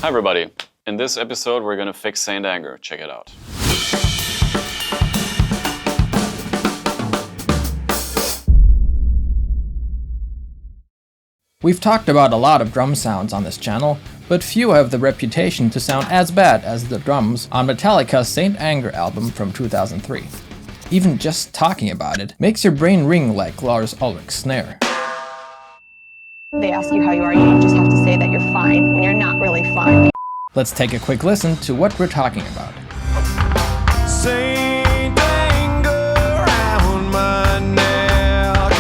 Hi everybody! In this episode we're gonna fix Saint Anger. Check it out. We've talked about a lot of drum sounds on this channel, but few have the reputation to sound as bad as the drums on Metallica's Saint Anger album from 2003. Even just talking about it makes your brain ring like Lars Ulrich's Snare. They ask you how you are, you just have to say that you're fine when you're not really fine. Let's take a quick listen to what we're talking about. Saint Anger round my neck.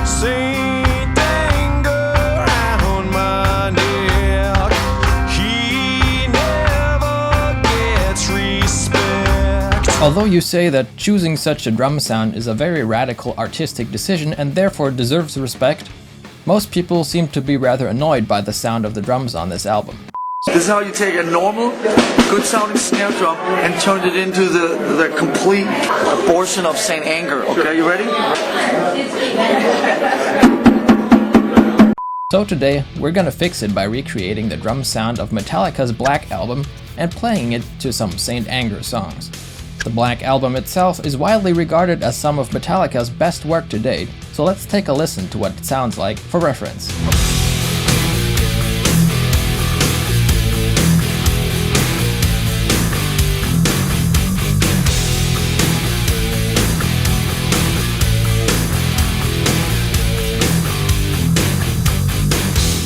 Saint Anger round my neck. He never gets respect. Although you say that choosing such a drum sound is a very radical artistic decision and therefore deserves respect, most people seem to be rather annoyed by the sound of the drums on this album. This is how you take a normal, good sounding snare drum and turn it into the complete abortion of Saint Anger. Okay, you ready? So today, we're gonna fix it by recreating the drum sound of Metallica's Black Album and playing it to some Saint Anger songs. The Black Album itself is widely regarded as some of Metallica's best work to date, so let's take a listen to what it sounds like for reference.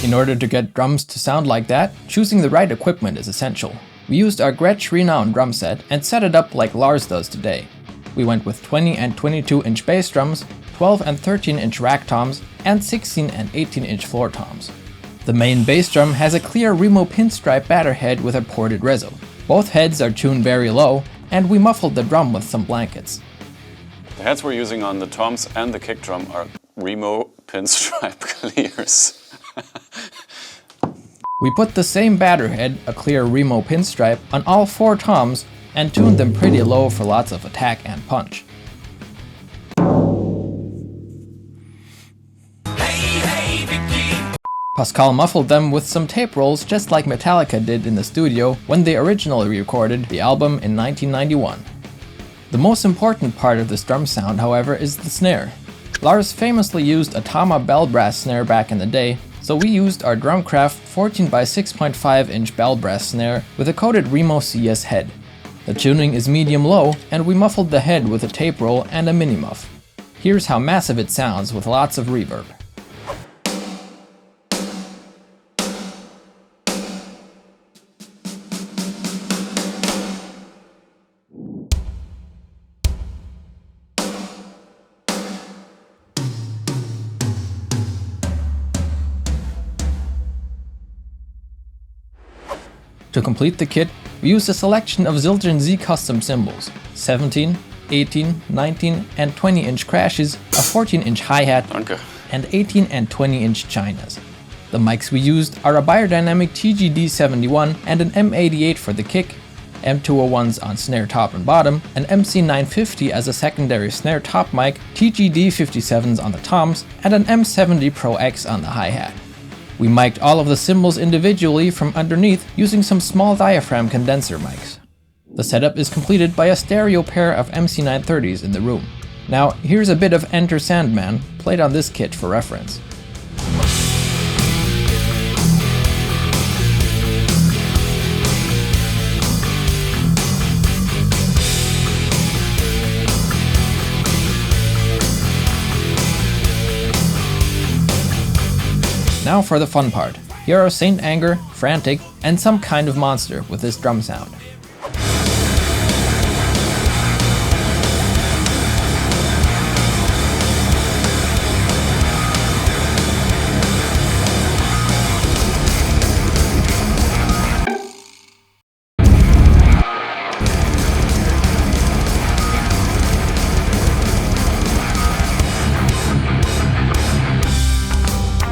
In order to get drums to sound like that, choosing the right equipment is essential. We used our Gretsch Renown drum set and set it up like Lars does today. We went with 20 and 22-inch bass drums, 12 and 13-inch rack toms, and 16 and 18-inch floor toms. The main bass drum has a clear Remo pinstripe batter head with a ported reso. Both heads are tuned very low, and we muffled the drum with some blankets. The heads we're using on the toms and the kick drum are Remo pinstripe clears. We put the same batter head, a clear Remo pinstripe, on all 4 toms and tuned them pretty low for lots of attack and punch. Pascal muffled them with some tape rolls just like Metallica did in the studio when they originally recorded the album in 1991. The most important part of this drum sound, however, is the snare. Lars famously used a Tama bell brass snare back in the day, so we used our DrumCraft 14x6.5-inch bell brass snare with a coated Remo CS head. The tuning is medium-low, and we muffled the head with a tape roll and a mini-muff. Here's how massive it sounds with lots of reverb. To complete the kit, we used a selection of Zildjian Z custom cymbals, 17, 18, 19 and 20-inch crashes, a 14-inch hi-hat, and 18 and 20-inch chinas. The mics we used are a Beyerdynamic TGD71 and an M88 for the kick, M201s on snare top and bottom, an MC950 as a secondary snare top mic, TGD57s on the toms, and an M70 Pro X on the hi-hat. We mic'd all of the cymbals individually from underneath using some small diaphragm condenser mics. The setup is completed by a stereo pair of MC930s in the room. Now here's a bit of Enter Sandman played on this kit for reference. Now for the fun part. Here are Saint Anger, Frantic, and some kind of monster with this drum sound.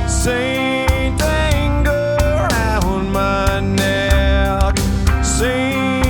Saint Anger round my neck. Saint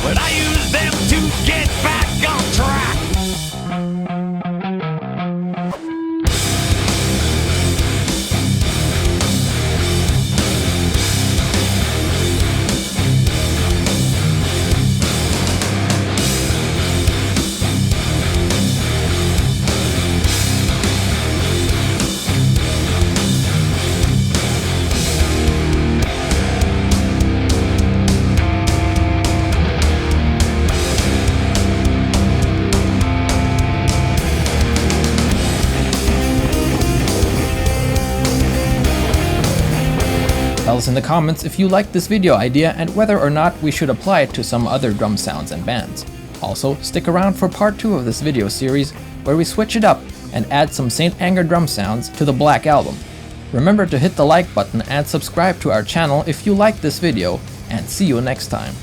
but I use them to get back on track. Tell us in the comments if you like this video idea and whether or not we should apply it to some other drum sounds and bands. Also, stick around for part 2 of this video series, where we switch it up and add some St. Anger drum sounds to the Black Album. Remember to hit the like button and subscribe to our channel if you like this video, and see you next time.